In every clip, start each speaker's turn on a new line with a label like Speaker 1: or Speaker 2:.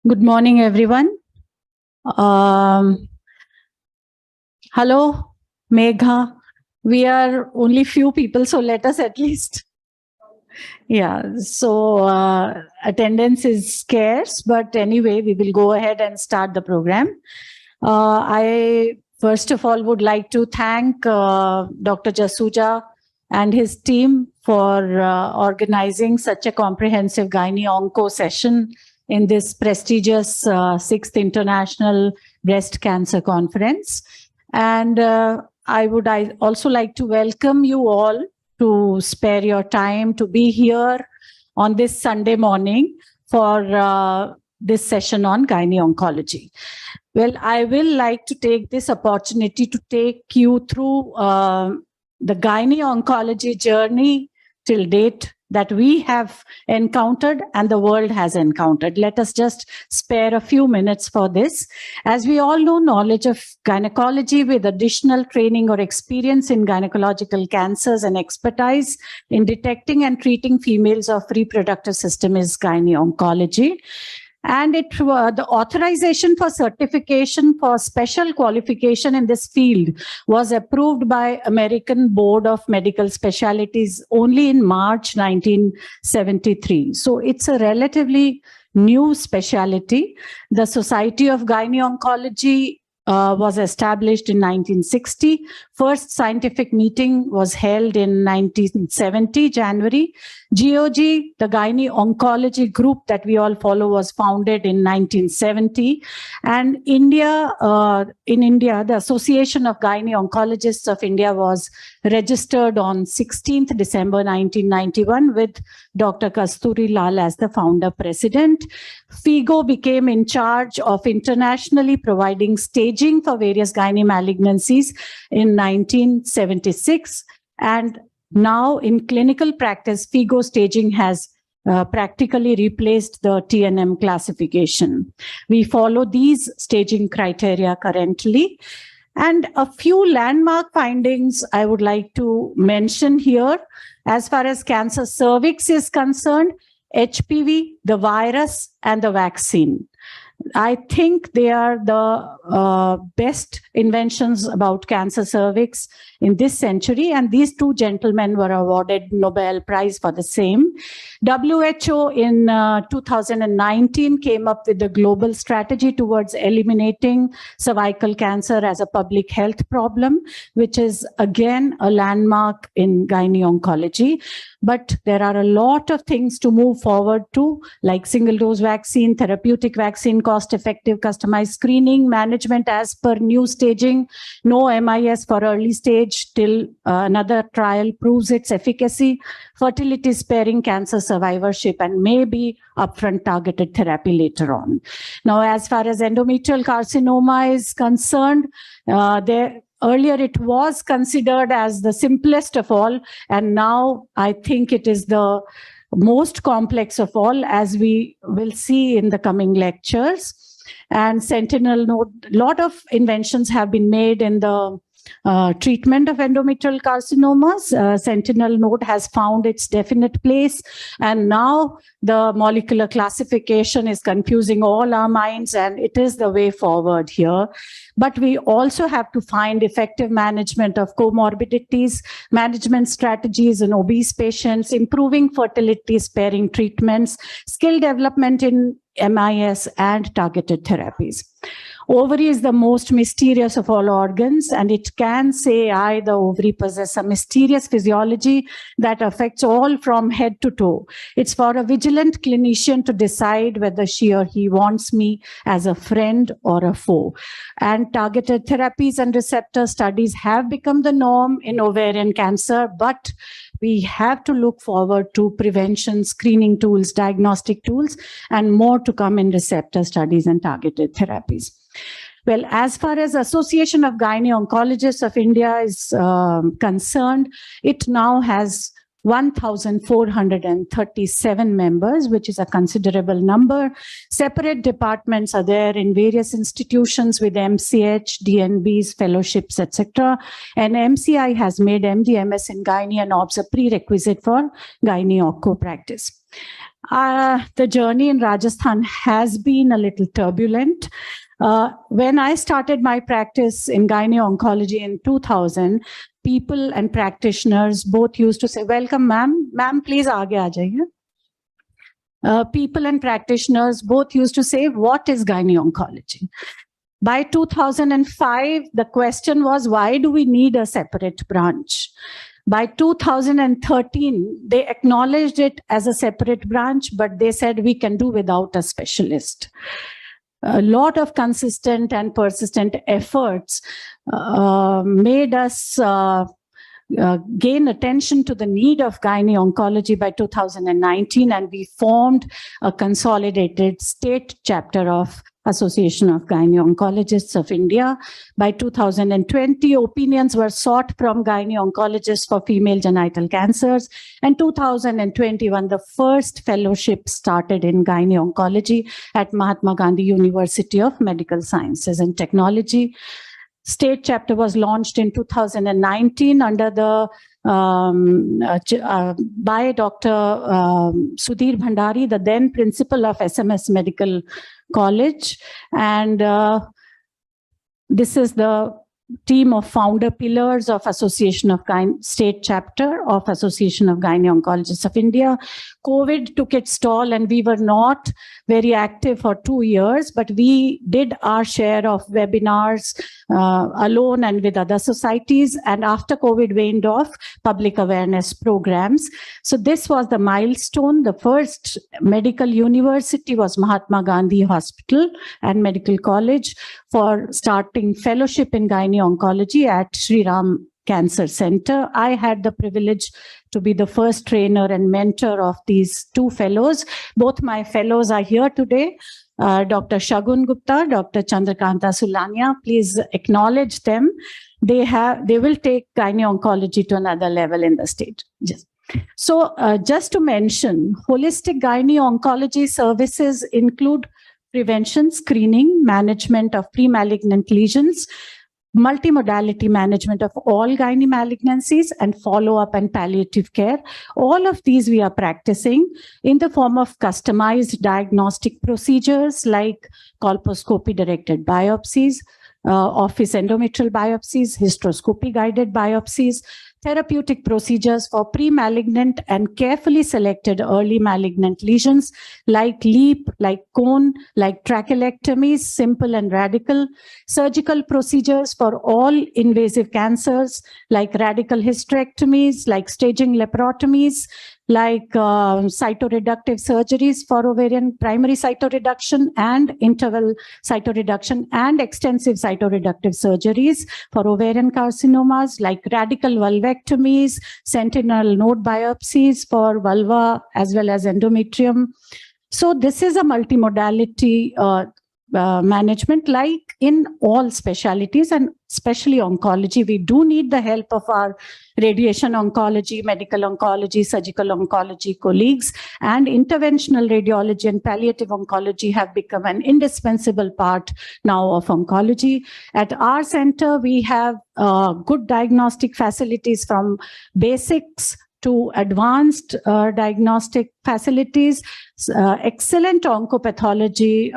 Speaker 1: Good morning, everyone. Hello, Megha. We are only few people, so let us at least. Yeah, so attendance is scarce, but anyway, we will go ahead and start the program. I first of all would like to thank Dr. Jasuja and his team for organizing such a comprehensive Gynae Onco session in this prestigious 6th International Breast Cancer Conference. And I would also like to welcome you all to spare your time to be here on this Sunday morning for this session on Gynae Oncology. Well, I will like to take this opportunity to take you through the Gynae Oncology journey till date that we have encountered and the world has encountered. Let us just spare a few minutes for this. As we all know, knowledge of gynecology with additional training or experience in gynecological cancers and expertise in detecting and treating females of reproductive system is Gynae Oncology. And the authorization for certification for special qualification in this field was approved by American Board of Medical Specialties only in March 1973. So it's a relatively new specialty. The Society of Gynae Oncology was established in 1960. First scientific meeting was held in 1970, January. GOG, the Gynae Oncology group that we all follow, was founded in 1970. And in India, the Association of Gynae Oncologists of India was registered on 16th December 1991 with Dr. Kasturi Lal as the founder president. FIGO became in charge of internationally providing staging for various gynae malignancies in 1976. And now in clinical practice, FIGO staging has practically replaced the TNM classification. We follow these staging criteria currently. And a few landmark findings I would like to mention here. As far as cancer cervix is concerned, HPV, the virus, and the vaccine. I think they are the best inventions about cancer cervix in this century, and these two gentlemen were awarded Nobel Prize for the same. WHO in 2019 came up with a global strategy towards eliminating cervical cancer as a public health problem, which is again a landmark in gynae oncology. But there are a lot of things to move forward to, like single-dose vaccine, therapeutic vaccine, cost-effective customized screening, management as per new staging, no MIS for early stage till another trial proves its efficacy, fertility-sparing cancer survivorship, and maybe upfront targeted therapy later on. Now, as far as endometrial carcinoma is concerned, earlier it was considered as the simplest of all, and now I think it is the most complex of all, as we will see in the coming lectures. And sentinel node, a lot of inventions have been made in the treatment of endometrial carcinomas. Sentinel node has found its definite place, and now the molecular classification is confusing all our minds, and it is the way forward here. But we also have to find effective management of comorbidities, management strategies in obese patients, improving fertility sparing treatments, skill development in MIS, and targeted therapies. Ovary is the most mysterious of all organs, and it can say I, the ovary, possess a mysterious physiology that affects all from head to toe. It's for a vigilant clinician to decide whether she or he wants me as a friend or a foe. And targeted therapies and receptor studies have become the norm in ovarian cancer, but we have to look forward to prevention, screening tools, diagnostic tools, and more to come in receptor studies and targeted therapies. Well, as far as Association of Gynae Oncologists of India is concerned, it now has 1,437 members, which is a considerable number. Separate departments are there in various institutions with MCH, DNBs, fellowships, etc. And MCI has made MD, MS in Gynae and OBS a prerequisite for Gynae Onco practice. The journey in Rajasthan has been a little turbulent. When I started my practice in gynae-oncology in 2000, people and practitioners both used to say, "Welcome, ma'am. Ma'am, please aage aa jaiye." People and practitioners both used to say, "What is gynae-oncology?" By 2005, the question was, why do we need a separate branch? By 2013, they acknowledged it as a separate branch, but they said we can do without a specialist. A lot of consistent and persistent efforts made us gain attention to the need of gynae-oncology by 2019, and we formed a consolidated state chapter of Association of Gynae-Oncologists of India. By 2020, opinions were sought from gynae-oncologists for female genital cancers. And 2021, the first fellowship started in gynae-oncology at Mahatma Gandhi University of Medical Sciences and Technology. State chapter was launched in 2019 under the by Dr. Sudhir Bhandari, the then principal of SMS Medical College. And this is the team of founder pillars of Association of State Chapter of Association of Gynae-Oncologists of India. COVID took its toll and we were not very active for 2 years, but we did our share of webinars alone and with other societies. And after COVID waned off, public awareness programs. So this was the milestone. The first medical university was Mahatma Gandhi Hospital and Medical College for starting fellowship in gynae-oncology at Sri Ram Cancer Center. I had the privilege to be the first trainer and mentor of these two fellows. Both my fellows are here today. Dr. Shagun Gupta, Dr. Chandrakanta Sulania, please acknowledge them. They will take gynae-oncology to another level in the state. So just to mention, holistic gynae-oncology services include prevention, screening, management of pre-malignant lesions, multimodality management of all gynae malignancies, and follow-up and palliative care. All of these we are practicing in the form of customized diagnostic procedures like colposcopy-directed biopsies, office endometrial biopsies, hysteroscopy-guided biopsies, therapeutic procedures for pre-malignant and carefully selected early malignant lesions like LEAP, like cone, like trachelectomies, simple and radical, surgical procedures for all invasive cancers like radical hysterectomies, like staging laparotomies, like cytoreductive surgeries for ovarian primary cytoreduction and interval cytoreduction, and extensive cytoreductive surgeries for ovarian carcinomas, like radical vulvectomies, sentinel node biopsies for vulva as well as endometrium. So this is a multimodality management like in all specialties, and especially oncology. We do need the help of our radiation oncology, medical oncology, surgical oncology colleagues, and interventional radiology and palliative oncology have become an indispensable part now of oncology. At our center, we have good diagnostic facilities from basics to advanced diagnostic facilities, excellent oncopathology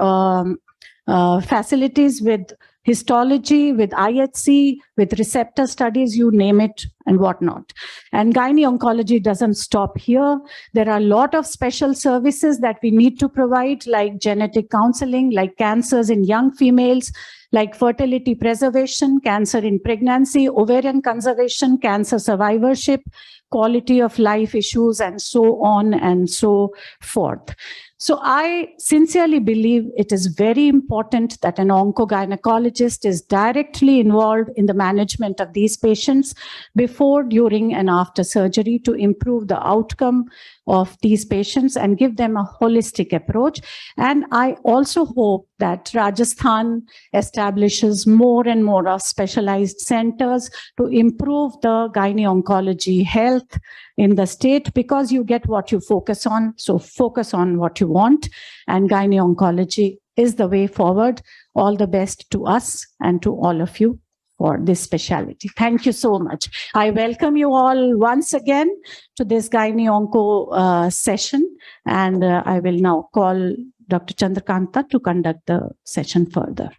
Speaker 1: facilities with histology, with IHC, with receptor studies, you name it, and whatnot. And gynae-oncology doesn't stop here. There are a lot of special services that we need to provide, like genetic counseling, like cancers in young females, like fertility preservation, cancer in pregnancy, ovarian conservation, cancer survivorship, quality of life issues, and so on and so forth. So I sincerely believe it is very important that an oncogynecologist is directly involved in the management of these patients before, during, and after surgery to improve the outcome of these patients and give them a holistic approach. And I also hope that Rajasthan establishes more and more of specialized centers to improve the gynae-oncology health in the state, because you get what you focus on. So focus on what you want, and gynae-oncology is the way forward. All the best to us and to all of you. for this specialty. Thank you so much. I welcome you all once again to this Gynae Onco session, and I will now call Dr. Chandrakanta to conduct the session further.